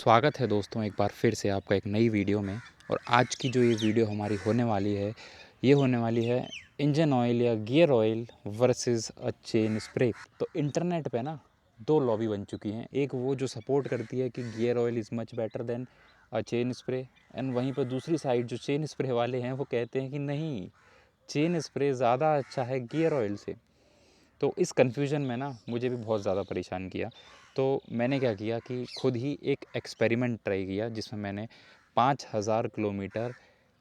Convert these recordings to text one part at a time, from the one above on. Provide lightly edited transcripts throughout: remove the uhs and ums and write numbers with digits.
स्वागत है दोस्तों एक बार फिर से आपका एक नई वीडियो में। और आज की जो ये वीडियो हमारी होने वाली है, ये होने वाली है इंजन ऑयल या gear oil versus a chain spray. तो इंटरनेट पे ना दो लॉबी बन चुकी हैं। एक वो जो सपोर्ट करती है कि gear oil is much better than a chain spray, and वहीं पर दूसरी साइड जो चेन स्प्रे वाले हैं वो कहते हैं कि नहीं, चेन स्प्रे ज़्यादा अच्छा है गियर ऑयल से। तो इस कन्फ्यूजन में ना मुझे भी बहुत ज़्यादा परेशान किया। तो मैंने क्या किया कि खुद ही एक एक्सपेरिमेंट ट्राई किया, जिसमें मैंने 5000 किलोमीटर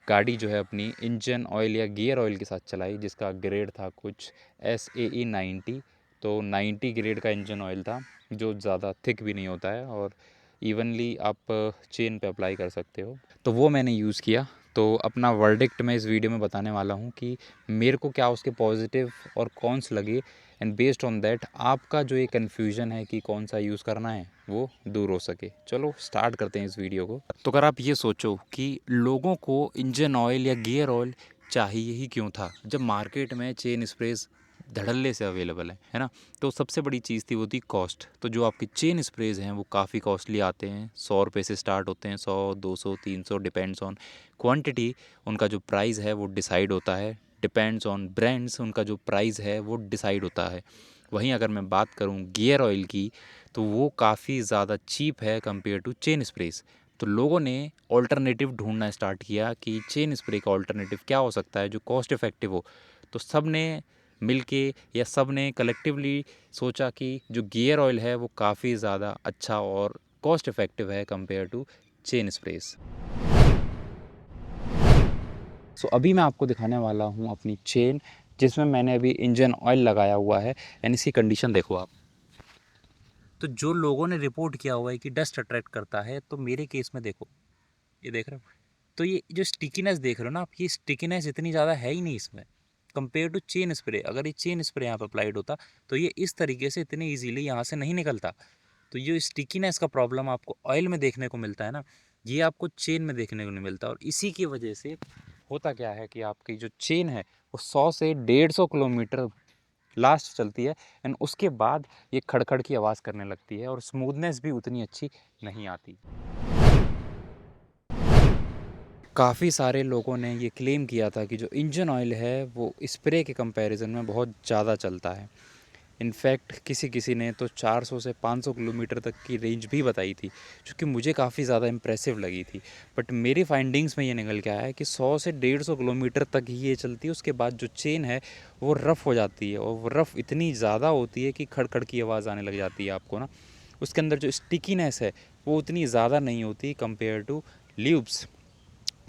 गाड़ी जो है अपनी इंजन ऑयल या गियर ऑयल के साथ चलाई, जिसका ग्रेड था कुछ SAE 90। तो 90 ग्रेड का इंजन ऑयल था, जो ज़्यादा थिक भी नहीं होता है और इवनली आप चेन पे अप्लाई कर सकते हो। तो वो मैंने यूज़ किया। तो अपना वर्डिक्ट मैं इस वीडियो में बताने वाला हूँ कि मेरे को क्या उसके पॉजिटिव और कॉन्स लगे, एंड बेस्ड ऑन दैट आपका जो ये कन्फ्यूजन है कि कौन सा यूज़ करना है वो दूर हो सके। चलो स्टार्ट करते हैं इस वीडियो को। तो अगर आप ये सोचो कि लोगों को इंजन ऑयल या गियर ऑयल चाहिए ही क्यों था, जब मार्केट में चेन स्प्रेज धड़ल्ले से अवेलेबल है ना। तो सबसे बड़ी चीज़ थी वो थी कॉस्ट। तो जो आपके चेन स्प्रेज हैं वो काफ़ी कॉस्टली आते हैं, 100 रुपये से स्टार्ट होते हैं, 100, 200, 300, डिपेंड्स ऑन क्वांटिटी। उनका जो प्राइस है वो डिसाइड होता है, डिपेंड्स ऑन ब्रांड्स, उनका जो प्राइस है वो डिसाइड होता है। वहीं अगर मैं बात करूं गियर ऑयल की, तो वो काफ़ी ज़्यादा चीप है कंपेयर टू चेन स्प्रेस। तो लोगों ने ऑल्टरनेटिव ढूंढना स्टार्ट किया कि चेन स्प्रे का ऑल्टरनेटिव क्या हो सकता है जो कॉस्ट इफ़ेक्टिव हो। तो सब ने मिलके या सब ने कलेक्टिवली सोचा कि जो गियर ऑयल है वो काफ़ी ज़्यादा अच्छा और कॉस्ट इफ़ेक्टिव है कंपेयर टू चेन स्प्रेस। सो अभी मैं आपको दिखाने वाला हूँ अपनी चेन, जिसमें मैंने अभी इंजन ऑयल लगाया हुआ है, एंड इसकी कंडीशन देखो आप। तो जो लोगों ने रिपोर्ट किया हुआ है कि डस्ट अट्रैक्ट करता है, तो मेरे केस में देखो, ये देख रहे हो। तो ये जो स्टिकीनेस देख रहे हो ना आप, ये स्टिकीनेस इतनी ज़्यादा है ही नहीं इसमें कंपेयर टू चेन स्प्रे। अगर ये चेन स्प्रे यहाँ पर अप्लाइड होता तो ये इस तरीके से इतने ईजीली यहाँ से नहीं निकलता। तो ये स्टिकीनेस का प्रॉब्लम आपको ऑयल में देखने को मिलता है ना, ये आपको चेन में देखने को नहीं मिलता। और इसी की वजह से होता क्या है कि आपकी जो चेन है वो 100 से 150 किलोमीटर लास्ट चलती है, एंड उसके बाद ये खड़खड़ की आवाज़ करने लगती है और स्मूथनेस भी उतनी अच्छी नहीं आती। काफ़ी सारे लोगों ने ये क्लेम किया था कि जो इंजन ऑयल है वो स्प्रे के कंपैरिजन में बहुत ज़्यादा चलता है। इनफैक्ट किसी किसी ने तो 400 से 500 किलोमीटर तक की रेंज भी बताई थी, जो कि मुझे काफ़ी ज़्यादा इम्प्रेसिव लगी थी। बट मेरी फाइंडिंग्स में ये निकल के आया है कि 100 से 150 किलोमीटर तक ही ये चलती है। उसके बाद जो चेन है वो रफ़ हो जाती है, और वो रफ़ इतनी ज़्यादा होती है कि खड़खड़ की आवाज़ आने लग जाती है आपको ना। उसके अंदर जो स्टिकीनेस है वो उतनी ज़्यादा नहीं होती कंपेयर टू ल्यूब्स।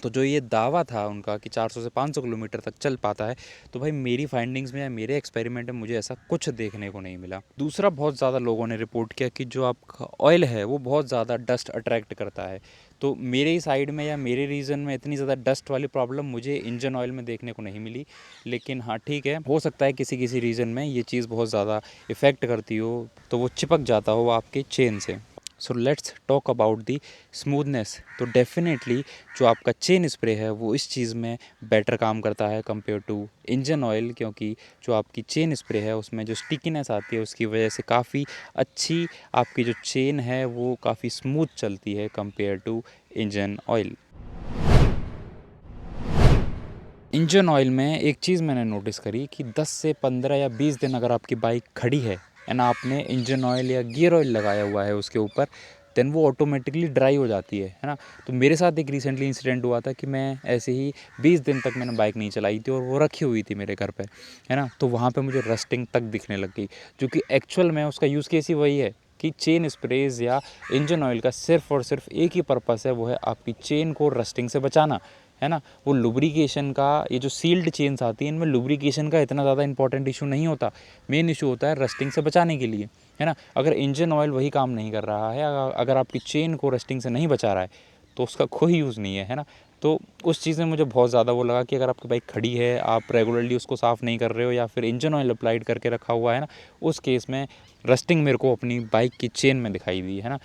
तो जो ये दावा था उनका कि 400 से 500 किलोमीटर तक चल पाता है, तो भाई मेरी फाइंडिंग्स में या मेरे एक्सपेरिमेंट में मुझे ऐसा कुछ देखने को नहीं मिला। दूसरा, बहुत ज़्यादा लोगों ने रिपोर्ट किया कि जो आपका ऑयल है वो बहुत ज़्यादा डस्ट अट्रैक्ट करता है। तो मेरे ही साइड में या मेरे रीजन में इतनी ज़्यादा डस्ट वाली प्रॉब्लम मुझे इंजन ऑयल में देखने को नहीं मिली। लेकिन हाँ ठीक है, हो सकता है किसी किसी रीजन में ये चीज़ बहुत ज़्यादा इफ़ेक्ट करती हो, तो वो चिपक जाता हो आपके चेन से। So let's talk about the smoothness. तो डेफिनेटली जो आपका चेन स्प्रे है वो इस चीज़ में बेटर काम करता है कंपेयर टू इंजन ऑयल, क्योंकि जो आपकी चेन स्प्रे है उसमें जो स्टिकीनेस आती है उसकी वजह से काफ़ी अच्छी आपकी जो चेन है वो काफ़ी स्मूथ चलती है compare to engine oil. Engine oil में एक चीज़ मैंने नोटिस करी कि 10 से 15 या 20 दिन अगर आपकी बाइक खड़ी है एंड आपने इंजन ऑयल या गियर ऑयल लगाया हुआ है उसके ऊपर, देन वो ऑटोमेटिकली ड्राई हो जाती है ना। तो मेरे साथ एक रिसेंटली इंसिडेंट हुआ था कि मैं ऐसे ही 20 दिन तक मैंने बाइक नहीं चलाई थी और वो रखी हुई थी मेरे घर पे, है ना। तो वहाँ पे मुझे रस्टिंग तक दिखने लग गई, जो कि एक्चुअल में उसका यूज़ केस ही वही है कि चेन स्प्रेज या इंजन ऑयल का सिर्फ और सिर्फ एक ही पर्पस है, वो है आपकी चेन को रस्टिंग से बचाना, है ना। वो लुब्रिकेशन का, ये जो सील्ड चेन्स आती हैं इनमें लुब्रिकेशन का इतना ज़्यादा इंपॉर्टेंट इशू नहीं होता। मेन इशू होता है रस्टिंग से बचाने के लिए, है ना। अगर इंजन ऑयल वही काम नहीं कर रहा है, अगर आपकी चेन को रस्टिंग से नहीं बचा रहा है, तो उसका कोई यूज़ नहीं है ना। तो उस चीज़ में मुझे बहुत ज़्यादा वो लगा कि अगर आपकी बाइक खड़ी है, आप रेगुलरली उसको साफ़ नहीं कर रहे हो या फिर इंजन ऑयल अप्लाइड करके रखा हुआ है ना, उस केस में रस्टिंग मेरे को अपनी बाइक की चेन में दिखाई दी, है ना।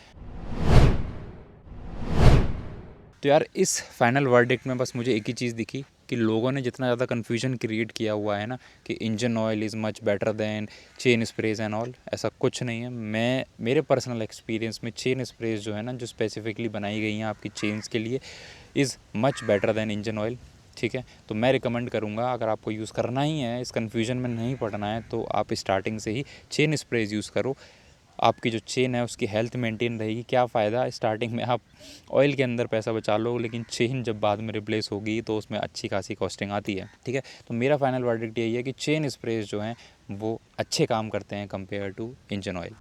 तो यार इस फाइनल वर्डिक्ट में बस मुझे एक ही चीज़ दिखी कि लोगों ने जितना ज़्यादा कन्फ्यूजन क्रिएट किया हुआ है ना कि engine oil is much better than chain sprays and all, ऐसा कुछ नहीं है। मैं मेरे पर्सनल एक्सपीरियंस में चेन स्प्रेज जो है ना, जो स्पेसिफिकली बनाई गई हैं आपकी चेन्स के लिए, is much better than engine oil. ठीक है, तो मैं रिकमेंड करूँगा अगर आपको यूज़ करना ही है, इस कन्फ्यूजन में नहीं पड़ना है, तो आप स्टार्टिंग से ही चेन स्प्रेज यूज़ करो। आपकी जो चेन है उसकी हेल्थ मेंटेन रहेगी। क्या फ़ायदा, स्टार्टिंग में आप ऑयल के अंदर पैसा बचा लो, लेकिन चेन जब बाद में रिप्लेस होगी तो उसमें अच्छी खासी कॉस्टिंग आती है। ठीक है, तो मेरा फाइनल वर्डिक्ट यही है कि चेन स्प्रेज जो हैं वो अच्छे काम करते हैं कंपेयर टू इंजन ऑयल।